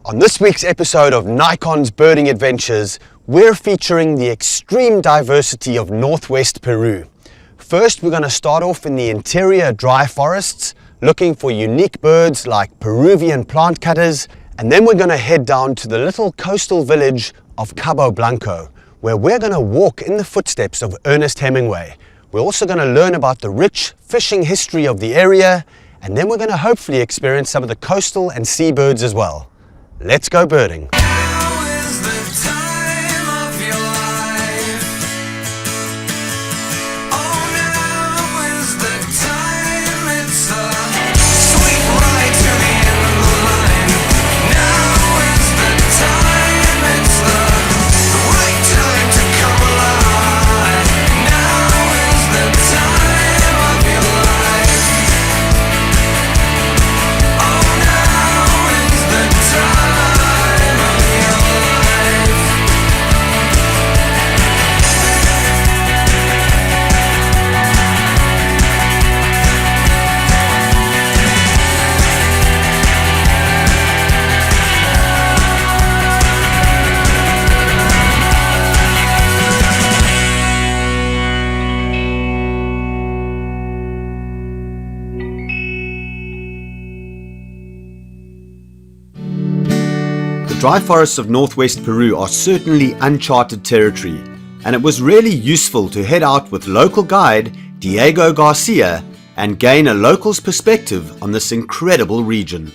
On this week's episode of Nikon's Birding Adventures, we're featuring the extreme diversity of Northwest Peru. First, we're going to start off in the interior dry forests, looking for unique birds like Peruvian plant cutters, and then we're going to head down to the little coastal village of Cabo Blanco, where we're going to walk in the footsteps of Ernest Hemingway. We're also going to learn about the rich fishing history of the area, and then we're going to hopefully experience some of the coastal and seabirds as well. Let's go birding. The dry forests of northwest Peru are certainly uncharted territory, and it was really useful to head out with local guide Diego Garcia and gain a local's perspective on this incredible region.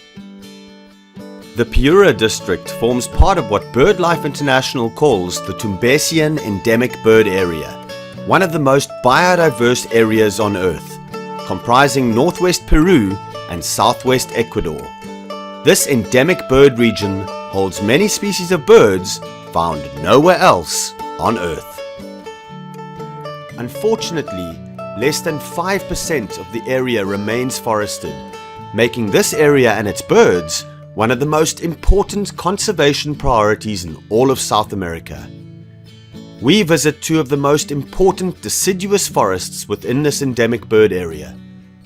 The Piura district forms part of what BirdLife International calls the Tumbesian Endemic Bird Area, one of the most biodiverse areas on Earth, comprising northwest Peru and southwest Ecuador. This endemic bird region holds many species of birds found nowhere else on Earth. Unfortunately, less than 5% of the area remains forested, making this area and its birds one of the most important conservation priorities in all of South America. We visit two of the most important deciduous forests within this endemic bird area,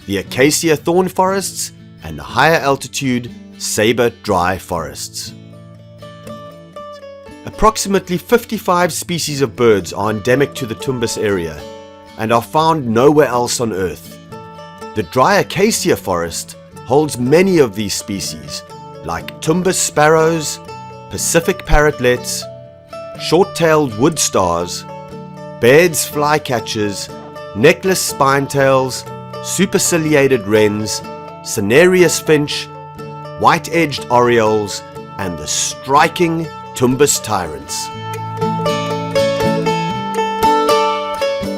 the acacia thorn forests and the higher altitude saber dry forests. Approximately 55 species of birds are endemic to the Tumbes area and are found nowhere else on Earth. The dry acacia forest holds many of these species, like Tumbes sparrows, Pacific parrotlets, short-tailed wood stars, Baird's flycatchers, necklace spinetails, superciliated wrens, cinereous finch, white-edged orioles, and the striking Tumbes tyrants.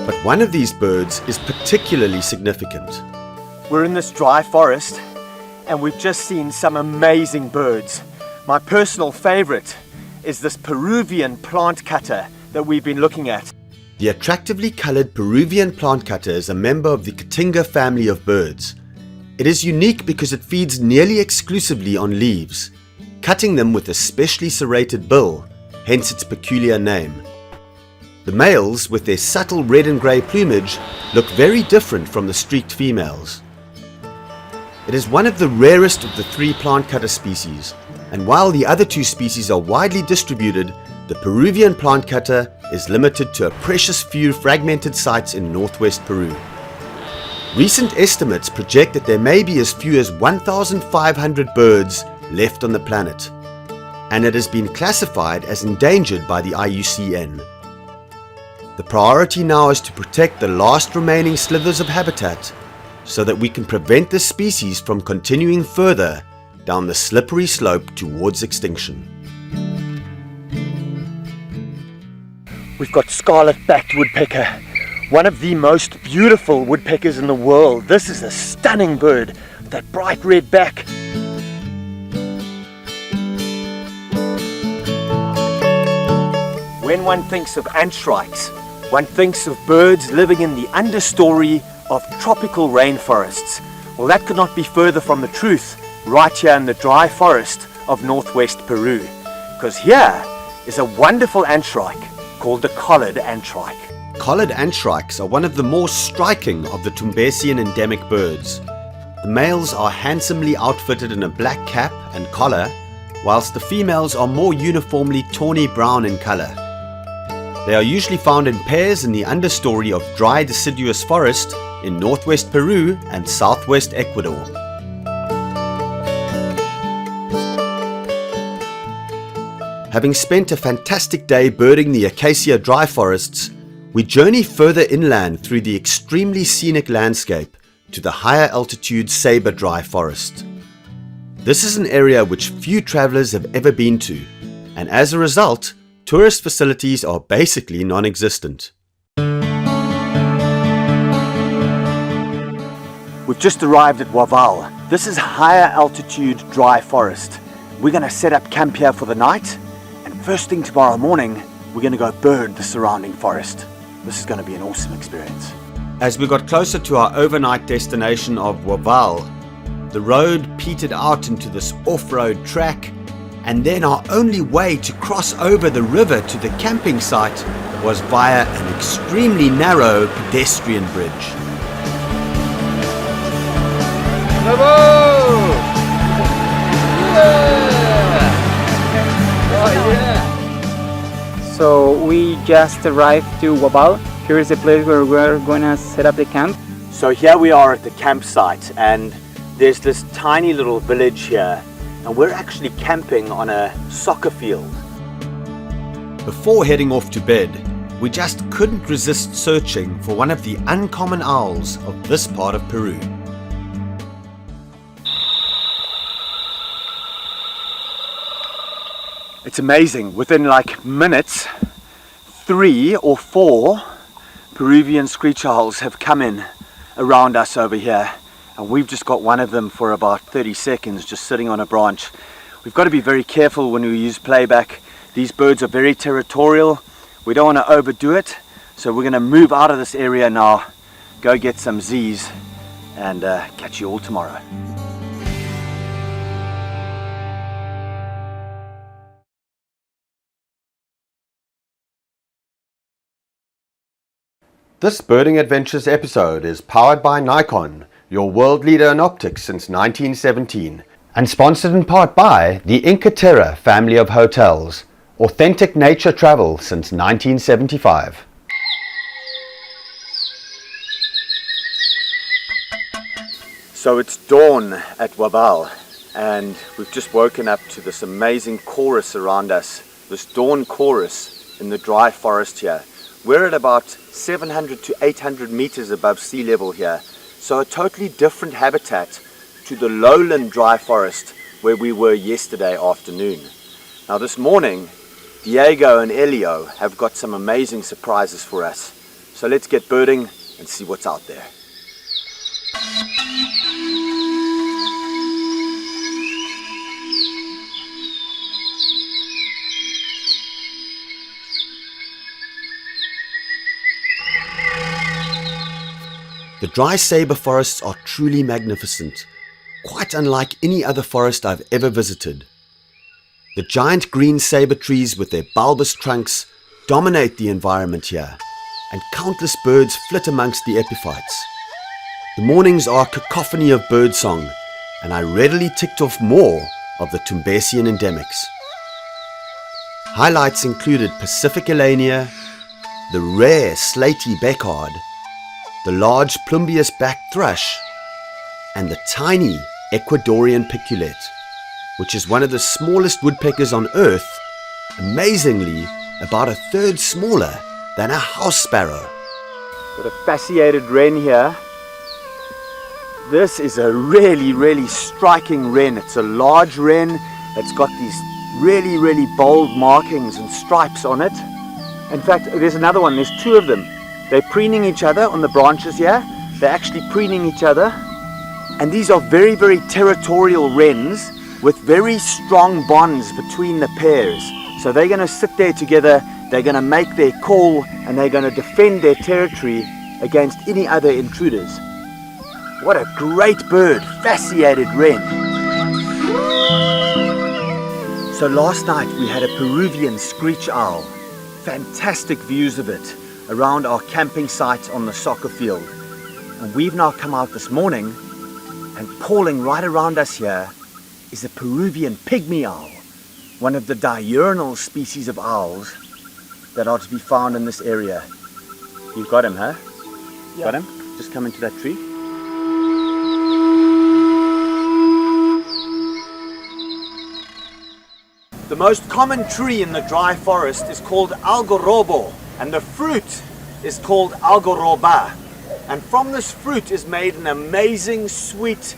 But one of these birds is particularly significant. We're in this dry forest and we've just seen some amazing birds. My personal favorite is this Peruvian plant cutter that we've been looking at. The attractively colored Peruvian plant cutter is a member of the Cotinga family of birds. It is unique because it feeds nearly exclusively on leaves, cutting them with a specially serrated bill, hence its peculiar name. The males, with their subtle red and grey plumage, look very different from the streaked females. It is one of the rarest of the three plant cutter species, and while the other two species are widely distributed, the Peruvian plant cutter is limited to a precious few fragmented sites in northwest Peru. Recent estimates project that there may be as few as 1,500 birds left on the planet, and it has been classified as endangered by the IUCN. The priority now is to protect the last remaining slithers of habitat so that we can prevent this species from continuing further down the slippery slope towards extinction. We've got scarlet-backed woodpecker, one of the most beautiful woodpeckers in the world. This is a stunning bird with that bright red back. When one thinks of ant shrikes, one thinks of birds living in the understory of tropical rainforests. Well, that could not be further from the truth right here in the dry forest of northwest Peru, because here is a wonderful ant shrike called the collared ant shrike. Collared ant shrikes are one of the more striking of the Tumbesian endemic birds. The males are handsomely outfitted in a black cap and collar, whilst the females are more uniformly tawny brown in colour. They are usually found in pairs in the understory of dry deciduous forest in northwest Peru and southwest Ecuador. Having spent a fantastic day birding the acacia dry forests, we journey further inland through the extremely scenic landscape to the higher altitude Sabre dry forest. This is an area which few travellers have ever been to, and as a result, tourist facilities are basically non-existent. We've just arrived at Waval. This is higher altitude dry forest. We're going to set up camp here for the night, and first thing tomorrow morning, we're going to go bird the surrounding forest. This is going to be an awesome experience. As we got closer to our overnight destination of Waval, the road petered out into this off-road track, and then our only way to cross over the river to the camping site was via an extremely narrow pedestrian bridge. Bravo! Yeah! Oh yeah! So we just arrived to Waval. Here is the place where we're going to set up the camp. So here we are at the campsite, and there's this tiny little village here, and we're actually camping on a soccer field. Before heading off to bed, we just couldn't resist searching for one of the uncommon owls of this part of Peru. It's amazing, within like minutes, 3 or 4 Peruvian screech owls have come in around us over here, and we've just got one of them for about 30 seconds just sitting on a branch. We've got to be very careful when we use playback. These birds are very territorial. We don't want to overdo it, so we're going to move out of this area now, go get some Z's, and catch you all tomorrow. This Birding Adventures episode is powered by Nikon, your world leader in optics since 1917, and sponsored in part by the Inca Terra family of hotels, authentic nature travel since 1975. So it's dawn at Waval, and we've just woken up to this amazing chorus around us, this dawn chorus in the dry forest here. We're at about 700 to 800 meters above sea level here, so a totally different habitat to the lowland dry forest where we were yesterday afternoon. Now this morning, Diego and Elio have got some amazing surprises for us. So let's get birding and see what's out there. The dry sabre forests are truly magnificent, quite unlike any other forest I've ever visited. The giant green sabre trees with their bulbous trunks dominate the environment here, and countless birds flit amongst the epiphytes. The mornings are a cacophony of birdsong, and I readily ticked off more of the Tumbesian endemics. Highlights included Pacific Elania, the rare slaty beckard, the large plumbeous-backed thrush, and the tiny Ecuadorian piculet, which is one of the smallest woodpeckers on Earth, amazingly about a third smaller than a house sparrow. Got a fasciated wren here. This is a really striking wren. It's a large wren that's got these really bold markings and stripes on it. In fact, there's another one, there's 2 of them. They're preening each other on the branches here. They're actually preening each other. And these are very territorial wrens with very strong bonds between the pairs. So they're going to sit there together, they're going to make their call, and they're going to defend their territory against any other intruders. What a great bird, fasciated wren. So last night we had a Peruvian screech owl. Fantastic views of it around our camping site on the soccer field. And we've now come out this morning, and calling right around us here is a Peruvian pygmy owl. one of the diurnal species of owls that are to be found in this area. You've got him, huh? Yeah. Got him? Just come into that tree. The most common tree in the dry forest is called algorobo, and the fruit is called algoroba. And from this fruit is made an amazing sweet,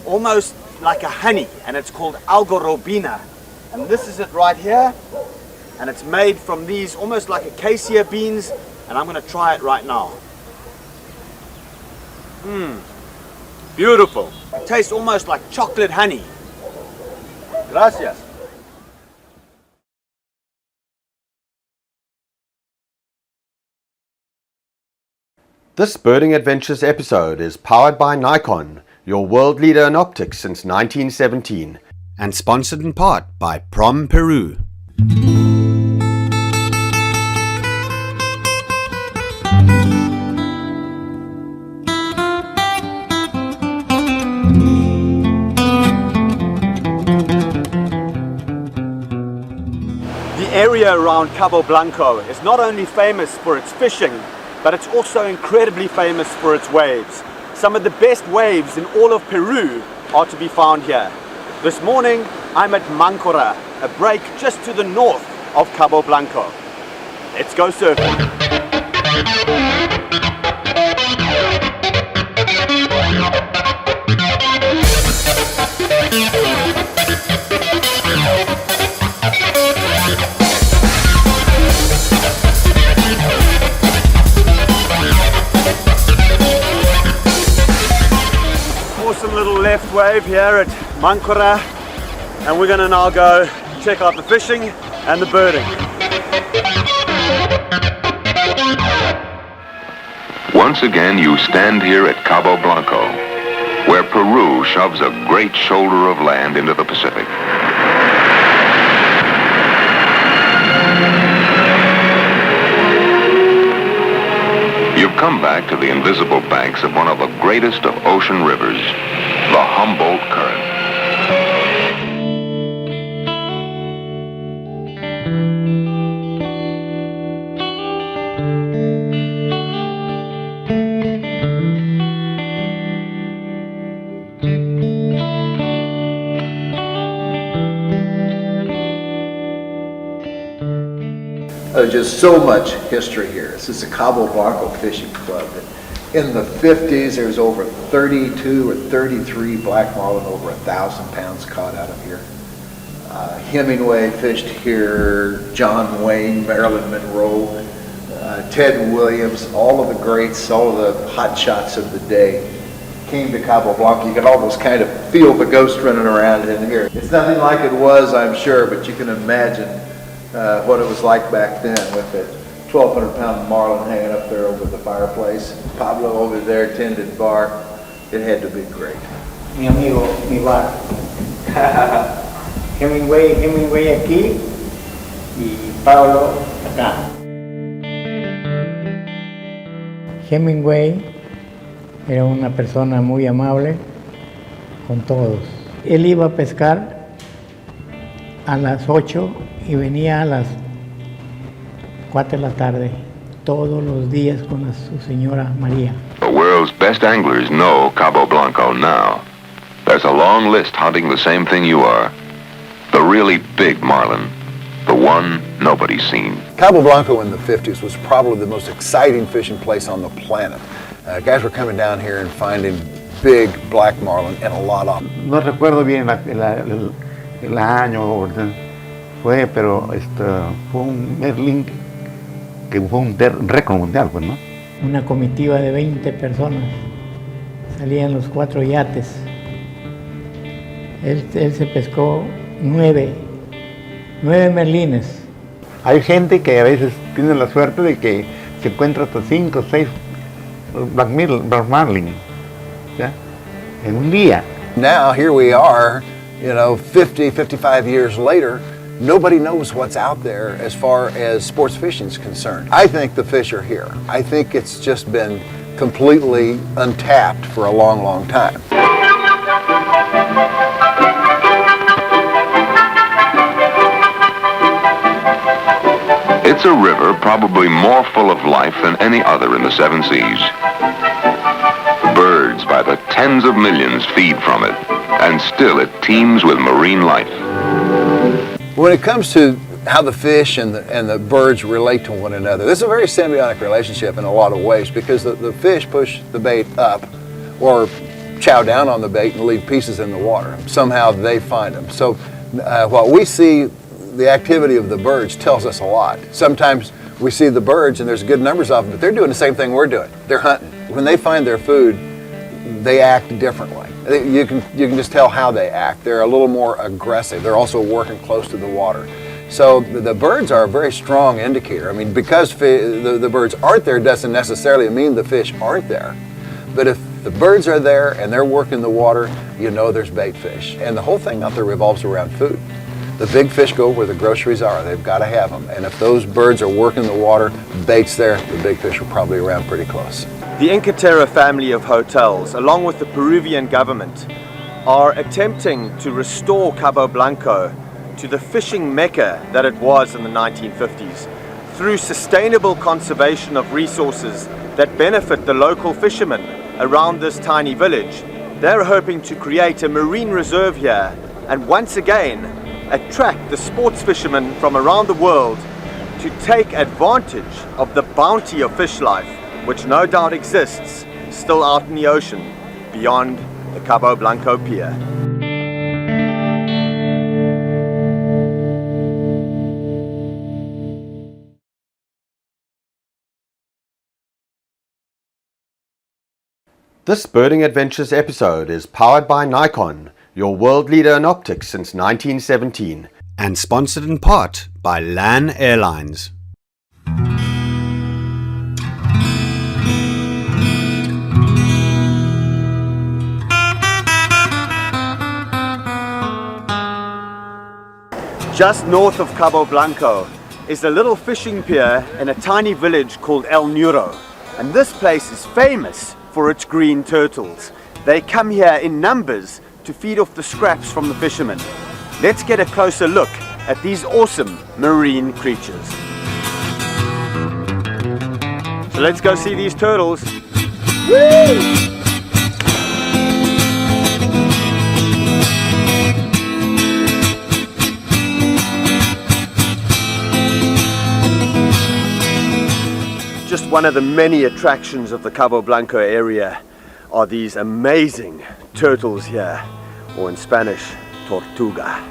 almost like a honey, and it's called algorobina. And this is it right here, and it's made from these almost like acacia beans, and I'm going to try it right now. Beautiful. It tastes almost like chocolate honey. Gracias. This Birding Adventures episode is powered by Nikon, your world leader in optics since 1917, and sponsored in part by Prom Peru. The area around Cabo Blanco is not only famous for its fishing, but it's also incredibly famous for its waves. Some of the best waves in all of Peru are to be found here. This morning, I'm at Mancora, a break just to the north of Cabo Blanco. Let's go surfing. Awesome little left wave here at Mancora, and we're gonna now go check out the fishing and the birding. Once again, you stand here at Cabo Blanco, where Peru shoves a great shoulder of land into the Pacific. You've come back to the invisible banks of one of the greatest of ocean rivers, the Humboldt Current. There's just so much history here. This is the Cabo Blanco Fishing Club. In the 50s, there was over 32 or 33 black marlin, over 1,000 pounds caught out of here. Hemingway fished here, John Wayne, Marilyn Monroe, Ted Williams, all of the greats, all of the hot shots of the day came to Cabo Blanco. You can almost kind of feel the ghost running around in here. It's nothing like it was, I'm sure, but you can imagine what it was like back then with the 1,200-pound marlin hanging up there over the fireplace. Pablo over there tended bar. It had to be great. Mi amigo, mi bar. Hemingway aquí y Pablo acá. Hemingway era una persona muy amable con todos. Él iba a pescar a las 8 y venía a las 4 de la tarde, todos los días con su señora María. The world's best anglers know Cabo Blanco now. There's a long list hunting the same thing you are. The really big marlin. The one nobody's seen. Cabo Blanco in the 50s was probably the most exciting fishing place on the planet. Guys were coming down here and finding big black marlin and a lot of them. No recuerdo bien el año, fue, pero fue un Merlin que fue un récord mundial, pues, ¿no? Una comitiva de 20 personas, salían los 4 yates. Él se pescó 9 merlines. Hay gente que a veces tiene la suerte de que se encuentra hasta 5 o 6 black marlin, ¿ya? En un día. Now here we are, 50, 55 years later, nobody knows what's out there as far as sports fishing is concerned. I think the fish are here. I think it's just been completely untapped for a long, long time. It's a river probably more full of life than any other in the seven seas. Birds by the tens of millions feed from it, and still it teems with marine life. When it comes to how the fish and the birds relate to one another, this is a very symbiotic relationship in a lot of ways, because the fish push the bait up or chow down on the bait and leave pieces in the water. Somehow they find them. So what we see, the activity of the birds tells us a lot. Sometimes we see the birds and there's good numbers of them, but they're doing the same thing we're doing. They're hunting. When they find their food, they act differently. You can just tell how they act. They're a little more aggressive. They're also working close to the water. So the birds are a very strong indicator. I mean, because the birds aren't there doesn't necessarily mean the fish aren't there. But if the birds are there and they're working the water, you know there's bait fish. And the whole thing out there revolves around food. The big fish go where the groceries are. They've got to have them. And if those birds are working the water, bait's there, the big fish are probably around pretty close. The Inca Terra family of hotels, along with the Peruvian government, are attempting to restore Cabo Blanco to the fishing mecca that it was in the 1950s through sustainable conservation of resources that benefit the local fishermen around this tiny village. They're hoping to create a marine reserve here and once again attract the sports fishermen from around the world to take advantage of the bounty of fish life, which no doubt exists still out in the ocean beyond the Cabo Blanco pier. This Birding Adventures episode is powered by Nikon, your world leader in optics since 1917, and sponsored in part by LAN Airlines. Just north of Cabo Blanco is a little fishing pier in a tiny village called El Nuro, and this place is famous for its green turtles. They come here in numbers to feed off the scraps from the fishermen. Let's get a closer look at these awesome marine creatures. So let's go see these turtles. Woo! Just one of the many attractions of the Cabo Blanco area are these amazing turtles here, or in Spanish, tortuga.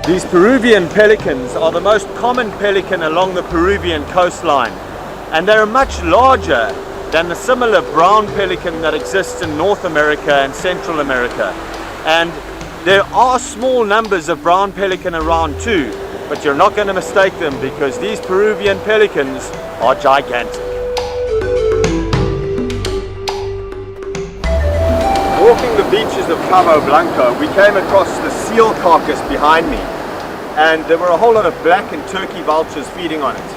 These Peruvian pelicans are the most common pelican along the Peruvian coastline, and they're much larger than the similar brown pelican that exists in North America and Central America. And there are small numbers of brown pelican around too, but you're not going to mistake them because these Peruvian pelicans are gigantic. Walking the beaches of Cabo Blanco, we came across the seal carcass behind me. And there were a whole lot of black and turkey vultures feeding on it.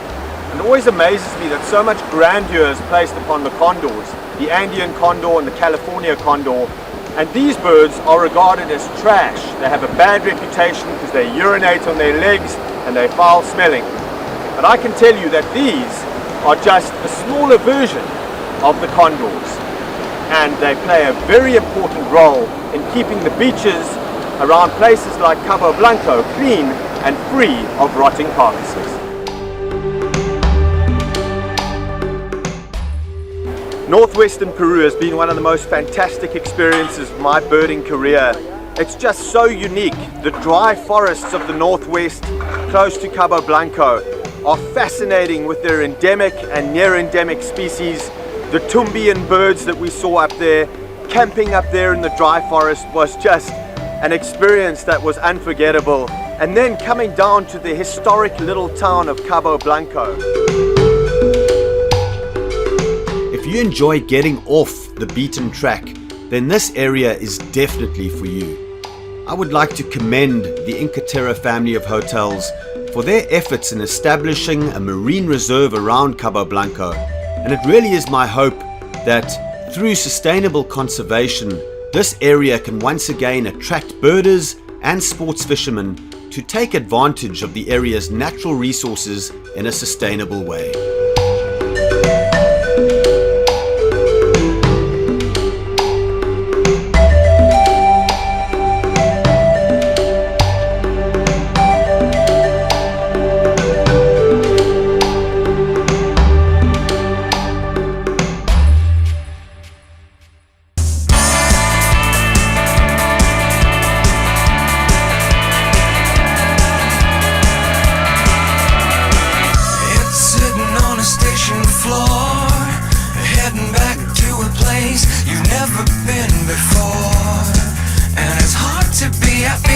And it always amazes me that so much grandeur is placed upon the condors, the Andean condor and the California condor, and these birds are regarded as trash. They have a bad reputation because they urinate on their legs and they're foul smelling. But I can tell you that these are just a smaller version of the condors, and they play a very important role in keeping the beaches around places like Cabo Blanco clean and free of rotting carcasses. Northwestern Peru has been one of the most fantastic experiences of my birding career. It's just so unique. The dry forests of the Northwest, close to Cabo Blanco, are fascinating with their endemic and near endemic species. The Tumbian birds that we saw up there, camping up there in the dry forest was just an experience that was unforgettable. And then coming down to the historic little town of Cabo Blanco. If you enjoy getting off the beaten track, then this area is definitely for you. I would like to commend the Inca Terra family of hotels for their efforts in establishing a marine reserve around Cabo Blanco, and it really is my hope that through sustainable conservation, this area can once again attract birders and sports fishermen to take advantage of the area's natural resources in a sustainable way. You've never been before, and it's hard to be happy